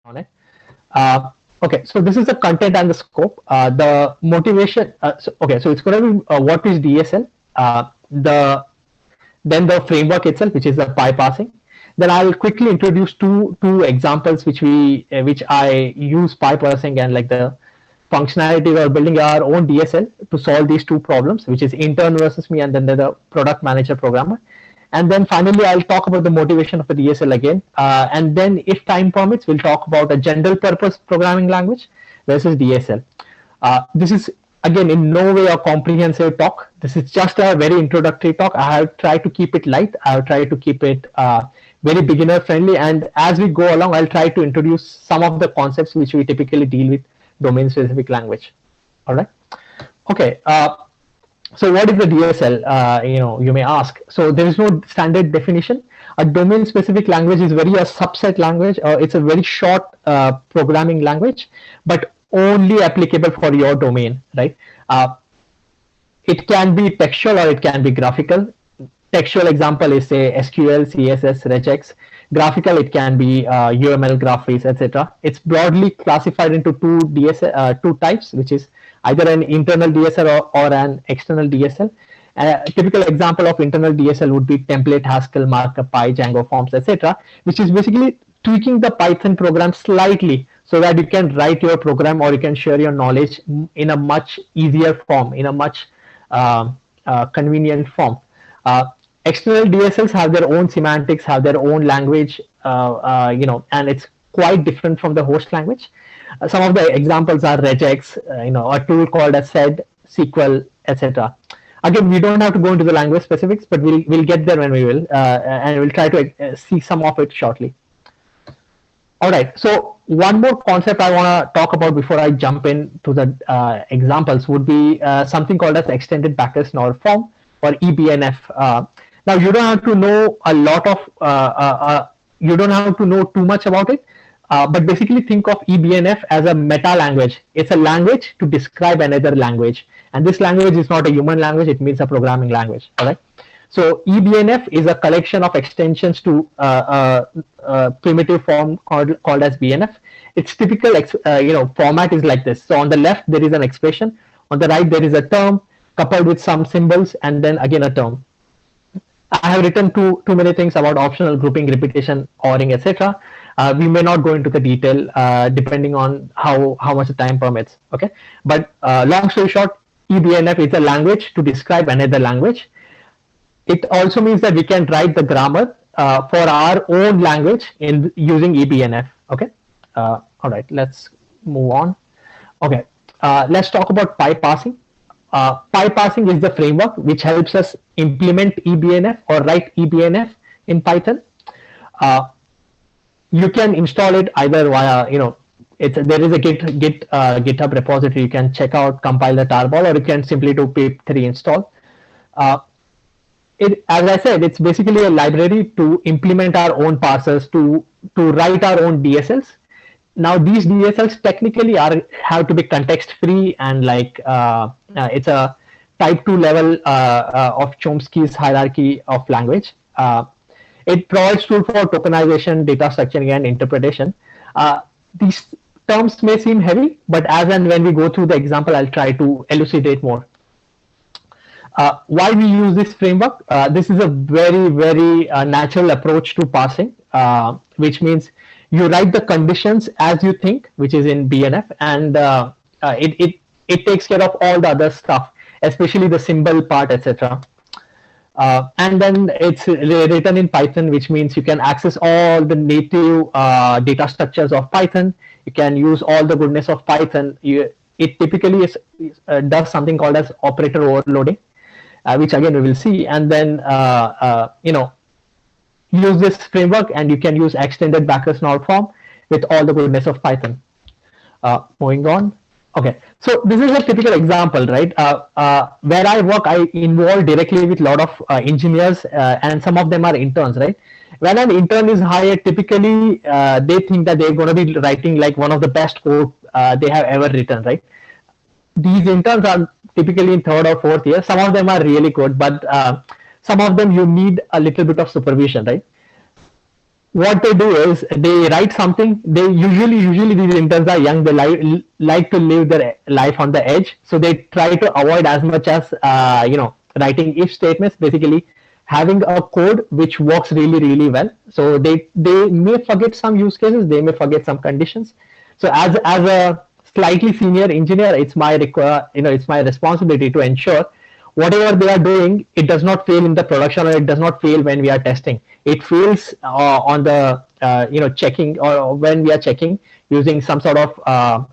on it. Okay, so this is the content and the scope. The motivation. So it's going to be what is DSL. Then the framework itself, which is the pi parsing. Then I'll quickly introduce two examples which I use pi parsing and like the functionality or building our own DSL to solve these two problems, which is intern versus me, and then the product manager programmer. And then finally, I'll talk about the motivation of the DSL again. And then, if time permits, we'll talk about a general purpose programming language versus DSL. This is again in no way a comprehensive talk. This is just a very introductory talk. I have tried to keep it light. I have tried to keep it very beginner friendly. And as we go along, I'll try to introduce some of the concepts which we typically deal with domain specific language. All right. Okay. So what is the DSL? You may ask. So there is no standard definition. A domain-specific language is very a subset language. It's a very short programming language, but only applicable for your domain, right? It can be textual or it can be graphical. Textual example is say SQL, CSS, regex. Graphical, it can be UML, GraphViz, etc. It's broadly classified into two types, which is either an internal DSL or an external DSL. A typical example of internal DSL would be template, Haskell, markup, Py, Django forms, etc., which is basically tweaking the Python program slightly so that you can write your program or you can share your knowledge in a much easier form, in a much convenient form. External DSLs have their own semantics, have their own language, and it's quite different from the host language. Some of the examples are regex, a tool called as sed, SQL, etc. Again, we don't have to go into the language specifics, but we'll get there when we will, and we'll try to see some of it shortly. All right. So one more concept I want to talk about before I jump into the examples would be something called as extended backers nor form, or EBNF. Now you don't have to know a lot of, you don't have to know too much about it, but basically think of EBNF as a meta language. It's a language to describe another language, and this language is not a human language. It means a programming language. All right. So EBNF is a collection of extensions to a primitive form called as BNF. Its typical format is like this. So on the left there is an expression, on the right there is a term coupled with some symbols, and then again a term. I have written too many things about optional grouping, repetition, ORing, etc. We may not go into the detail depending on how much the time permits. Okay, but long story short, EBNF is a language to describe another language. It also means that we can write the grammar for our own language in using EBNF. Okay, all right, let's move on. Okay, let's talk about pi parsing. Pi parsing is the framework which helps us implement EBNF or write EBNF in Python. You can install it either via, there is a GitHub repository. You can check out, compile the tarball, or you can simply do pip3 install. As I said, it's basically a library to implement our own parsers, to write our own DSLs. Now these DSLs technically have to be context free, and it's a type 2 level of Chomsky's hierarchy of language. It provides tool for tokenization, data structuring, and interpretation. These terms may seem heavy, but as and when we go through the example, I'll try to elucidate more. Why we use this framework? This is a very, very natural approach to parsing, which means you write the conditions as you think, which is in BNF, and it takes care of all the other stuff, especially the symbol part, etc. And then it's written in Python, which means you can access all the native data structures of Python. You can use all the goodness of Python. It typically does something called as operator overloading, which again we will see. And then use this framework, and you can use extended backers nor form with all the goodness of Python. Moving on. Okay, so this is a typical example, right? Where I work, I involve directly with a lot of engineers, and some of them are interns, right? When an intern is hired, typically they think that they're going to be writing like one of the best code they have ever written, right? These interns are typically in 3rd or 4th year. Some of them are really good, but some of them you need a little bit of supervision, right? what they do is they write something. They usually these interns are young. They like to live their life on the edge, so they try to avoid as much as writing if statements. Basically, having a code which works really well. So they may forget some use cases. They may forget some conditions. So as a slightly senior engineer, it's my responsibility to ensure whatever they are doing, it does not fail in the production, or it does not fail when we are testing. It fails on the checking, or when we are checking using some sort of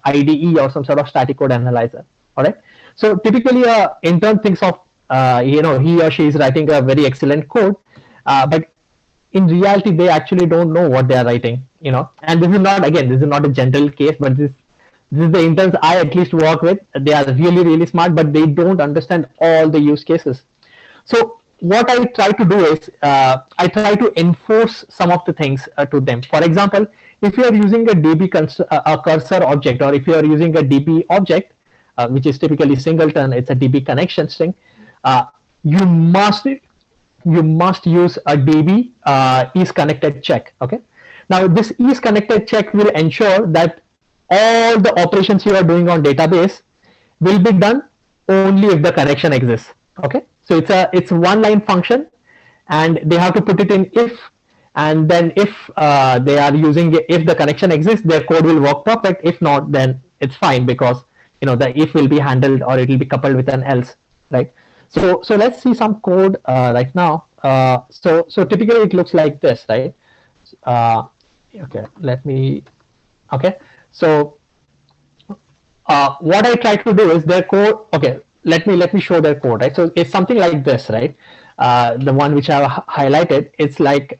IDE or some sort of static code analyzer. All right. So typically, a intern thinks of he or she is writing a very excellent code, but in reality they actually don't know what they are writing. And this is not a general case, but this is the interns I at least work with. They are really smart, but they don't understand all the use cases. So what I try to do is I try to enforce some of the things to them. For example, if you are using a DB a cursor object, or if you are using a DB object, which is typically singleton, it's a DB connection string. You must use a DB is connected check. Okay. Now this is connected check will ensure that all the operations you are doing on database will be done only if the connection exists. Okay. So it's one line function, and they have to put it in if, and then if they are using if the connection exists, their code will work perfect. If not, then it's fine, because the if will be handled, or it will be coupled with an else, right? So let's see some code right now. So typically it looks like this, right? Okay, okay. So what I try to do is their code. Okay, let me show their code, right? So it's something like this, right? The one which I have highlighted, it's like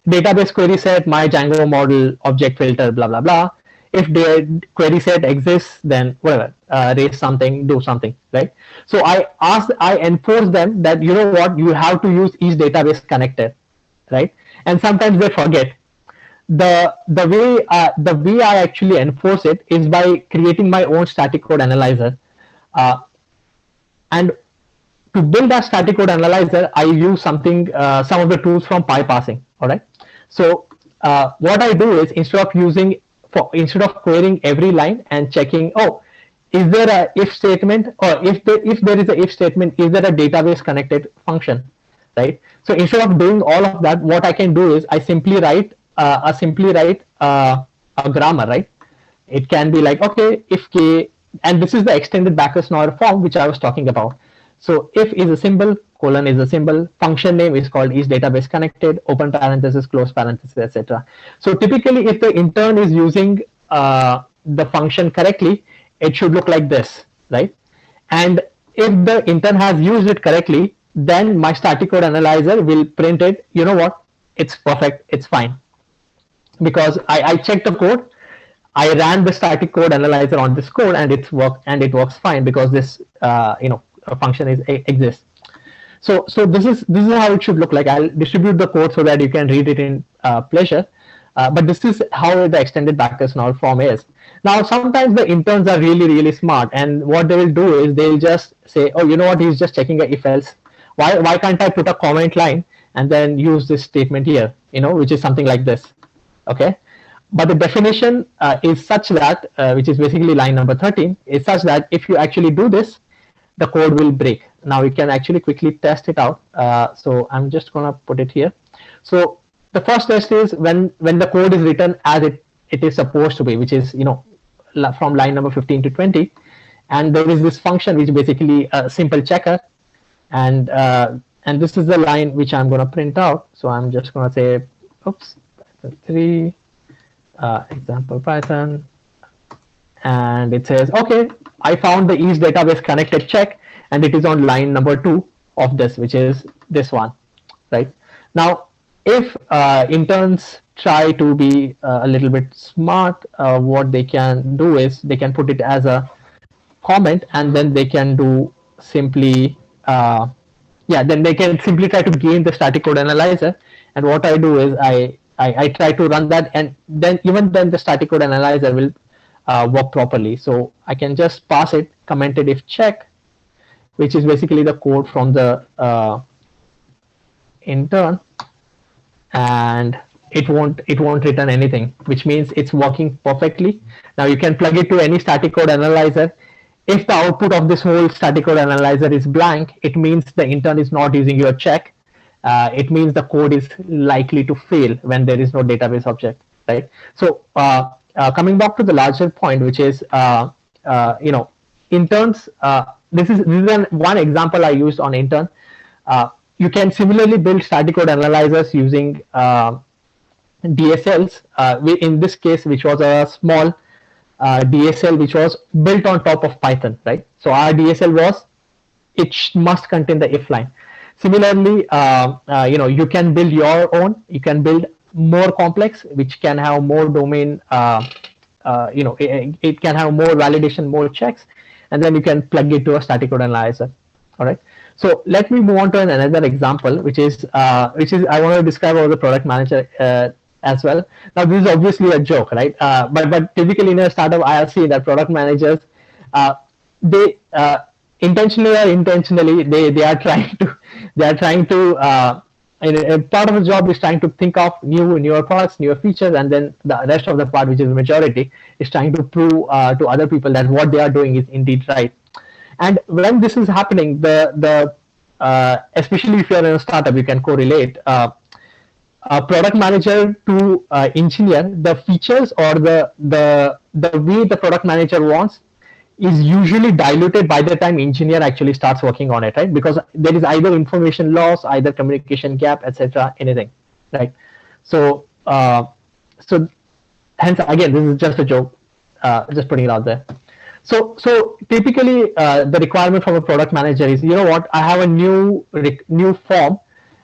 database query set my Django model object filter blah blah blah. If the query set exists, then whatever, raise something, do something, right? So I enforce them that what, you have to use each database connected, right? And sometimes they forget. The way I actually enforce it is by creating my own static code analyzer, and to build a static code analyzer, I use some of the tools from PyParsing. All right. So what I do is instead of querying every line and checking, oh, is there a if statement, or if there is a if statement, is there a database connected function, right? So instead of doing all of that, what I can do is I simply write a grammar, right? It can be like, okay, if k, and this is the extended Backus-Naur form which I was talking about. So if is a symbol, colon is a symbol, function name is called is database connected, open parenthesis, close parenthesis, etc. So typically, if the intern is using the function correctly, it should look like this, right? And if the intern has used it correctly, then my static code analyzer will print it. You know what? It's perfect. It's fine, because I checked the code. I ran the static code analyzer on this code, and it works fine, because this function exists. So this is how it should look like. I'll distribute the code so that you can read it in pleasure. But this is how the extended Backus-Naur form is. Now, sometimes the interns are really smart, and what they will do is they'll just say, oh, you know what, he's just checking a if else. Why can't I put a comment line and then use this statement here, which is something like this. Okay. But the definition is such that, which is basically line number 13, is such that if you actually do this, the code will break. Now we can actually quickly test it out. So I'm just going to put it here. So the first test is when the code is written as it is supposed to be, which is from line number 15 to 20, and there is this function which is basically a simple checker, and this is the line which I'm going to print out. So I'm just going to say, oops, Python 3 example Python, and it says, okay, I found the is database connected check, and it is on line number 2 of this, which is this one, right? Now, if interns try to be a little bit smart, what they can do is they can put it as a comment, and then they can do simply, then they can simply try to gain the static code analyzer. And what I do is I try to run that, and then even then the static code analyzer will work properly. So I can just pass it commented if check, which is basically the code from the intern, and it won't return anything, which means it's working perfectly. Now you can plug it to any static code analyzer. If the output of this whole static code analyzer is blank, it means the intern is not using your check. It means the code is likely to fail when there is no database object, right? So coming back to the larger point, which is interns. This is one example I used on intern. You can similarly build static code analyzers using DSLs. In this case, which was a small DSL which was built on top of Python, right? So our DSL was must contain the if line. Similarly, you can build your own. You can build more complex, which can have more domain. It can have more validation, more checks, and then you can plug it to a static code analyzer. All right. So let me move on to another example, which is I want to describe about the product manager as well. Now this is obviously a joke, right? But typically in a startup, I have seen that product managers, they intentionally or intentionally they are trying to part of the job is trying to think of newer products, newer features, and then the rest of the part, which is the majority, is trying to prove to other people that what they are doing is indeed right. And when this is happening, especially if you're in a startup, you can correlate a product manager to engineer. The features or the way the product manager wants is usually diluted by the time engineer actually starts working on it, right? Because there is either information loss, either communication gap, etc., anything, right? So hence again, this is just a joke, just putting it out there. So typically the requirement from a product manager is, you know what, I have a new form.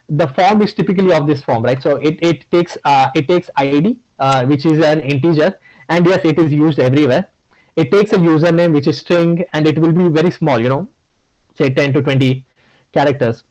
The form is typically of this form, right? So it takes ID, which is an integer, and yes, it is used everywhere. It takes a username, which is string, and it will be very small, say 10 to 20 characters.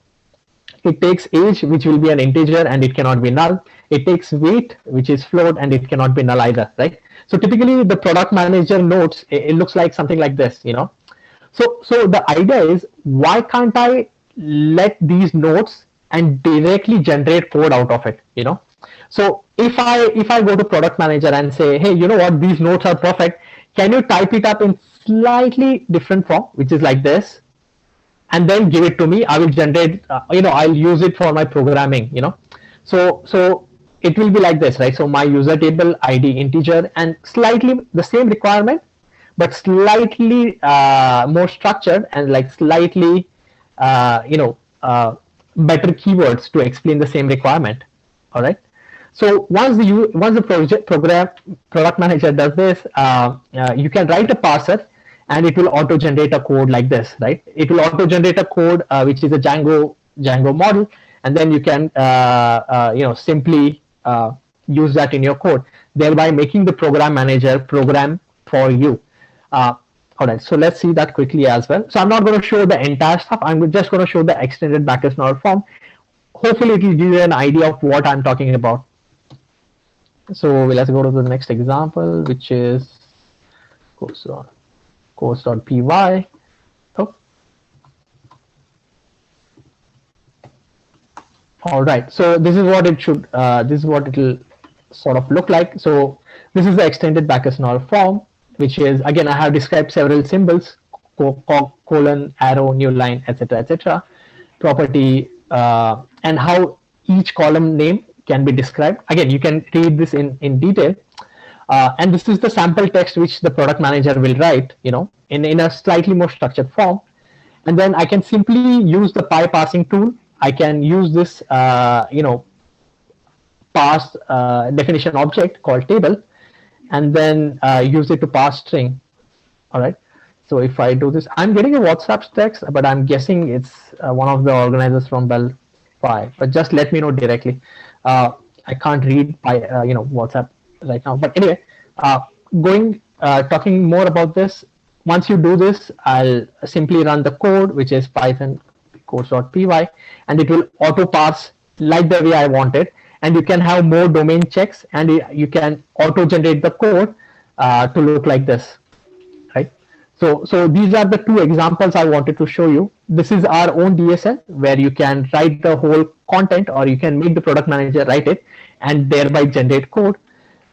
It takes age, which will be an integer, and it cannot be null. It takes weight, which is float, and it cannot be null either, right? So typically the product manager notes, it looks like something like this, So the idea is, why can't I let these notes and directly generate code out of it, So if I go to product manager and say, hey, you know what, these notes are perfect, can you type it up in slightly different form, which is like this, and then give it to me? I will generate, I'll use it for my programming, So it will be like this, right? So my user table ID integer, and slightly the same requirement, but slightly more structured, and like slightly, better keywords to explain the same requirement. All right. So once the product manager does this, you can write a parser, and it will auto generate a code like this, right? It will auto generate a code which is a Django model, and then you can simply use that in your code, thereby making the program manager program for you. All right, so let's see that quickly as well. So I'm not going to show the entire stuff. I'm just going to show the extended Backus-Naur form. Hopefully it will give you an idea of what I'm talking about. So let's go to the next example, which is course.py. Oh. All right, so this is what it should, this is what it will sort of look like. So this is the extended Backus-Naur form, which is, again, I have described several symbols, colon, arrow, new line, etc., property, and how each column name can be described. Again, you can read this in detail. And this is the sample text which the product manager will write, in a slightly more structured form. And then I can simply use the PyParsing tool. I can use this, parse definition object called table, and then use it to parse string. All right. So if I do this, I'm getting a WhatsApp text, but I'm guessing it's one of the organizers from Bell Pi. But just let me know directly. I can't read WhatsApp right now. But anyway, talking more about this. Once you do this, I'll simply run the code, which is Python course.py, and it will auto parse like the way I want it. And you can have more domain checks, and you can auto generate the code to look like this, right? So these are the two examples I wanted to show you. This is our own DSL where you can write the whole content, or you can make the product manager write it and thereby generate code,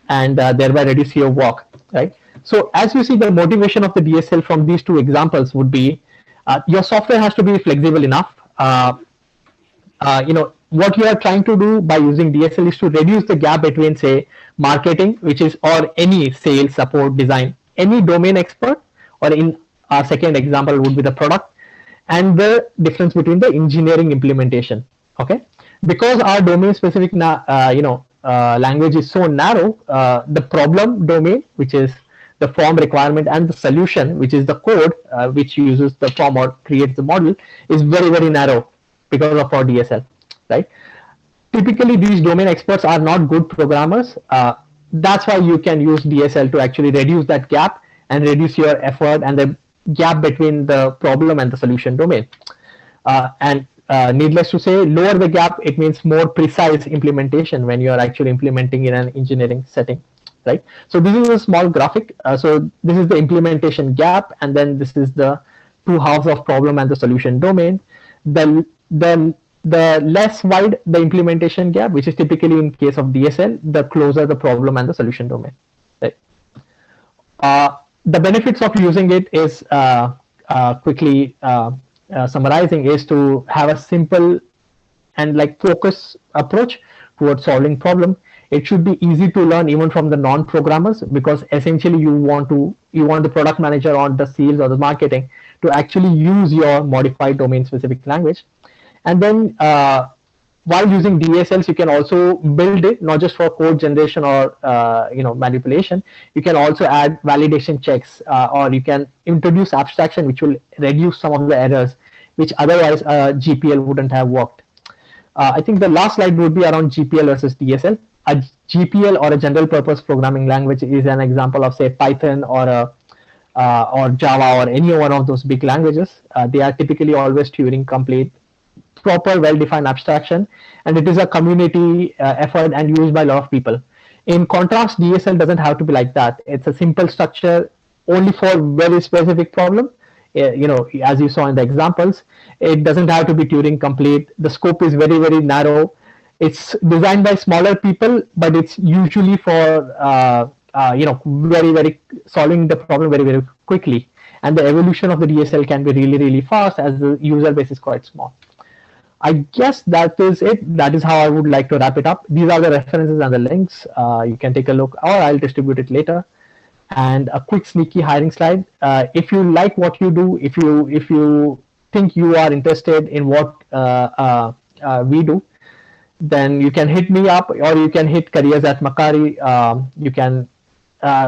and thereby reduce your work, right? So as you see, the motivation of the DSL from these two examples would be your software has to be flexible enough. What you are trying to do by using DSL is to reduce the gap between, say, marketing, which is, or any sales, support, design, any domain expert, or in our second example would be the product, and the difference between the engineering implementation. Okay, because our domain specific language is so narrow, the problem domain, which is the form requirement, and the solution, which is the code which uses the form or creates the model, is very, very narrow because of our DSL, right? Typically, these domain experts are not good programmers. That's why you can use DSL to actually reduce that gap and reduce your effort and the gap between the problem and the solution domain. And needless to say, lower the gap, it means more precise implementation when you are actually implementing in an engineering setting, right? So this is a small graphic. So this is the implementation gap, and then this is the two halves of problem and the solution domain. The less wide the implementation gap, which is typically in case of DSL, the closer the problem and the solution domain, right? The benefits of using it is quickly summarizing is to have a simple and like focus approach towards solving problem. It should be easy to learn even from the non-programmers, because essentially you want the product manager or the sales or the marketing to actually use your modified domain specific language. And then while using DSLs, you can also build it not just for code generation or manipulation. You can also add validation checks, or you can introduce abstraction, which will reduce some of the errors which otherwise GPL wouldn't have worked. I think the last slide would be around GPL versus DSL. A GPL, or a general purpose programming language, is an example of, say, Python or Java or any one of those big languages. They are typically always Turing complete, proper, well-defined abstraction, and it is a community effort and used by a lot of people. In contrast, DSL doesn't have to be like that. It's a simple structure only for very specific problem. As you saw in the examples, it doesn't have to be Turing complete. The scope is very, very narrow. It's designed by smaller people, but it's usually for very, very solving the problem very, very quickly. And the evolution of the DSL can be really, really fast as the user base is quite small. I guess that is it. That is how I would like to wrap it up. These are the references and the links. You can take a look, or I'll distribute it later. And a quick sneaky hiring slide. If you like what you do, if you think you are interested in what we do, then you can hit me up, or you can hit careers@Makari. You can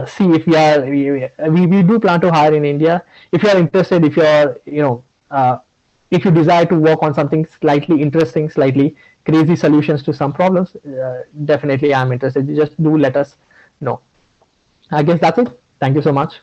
see if we do plan to hire in India. If you are interested, if you desire to work on something slightly interesting, slightly crazy solutions to some problems, definitely I'm interested. Just do let us know. I guess that's it. Thank you so much.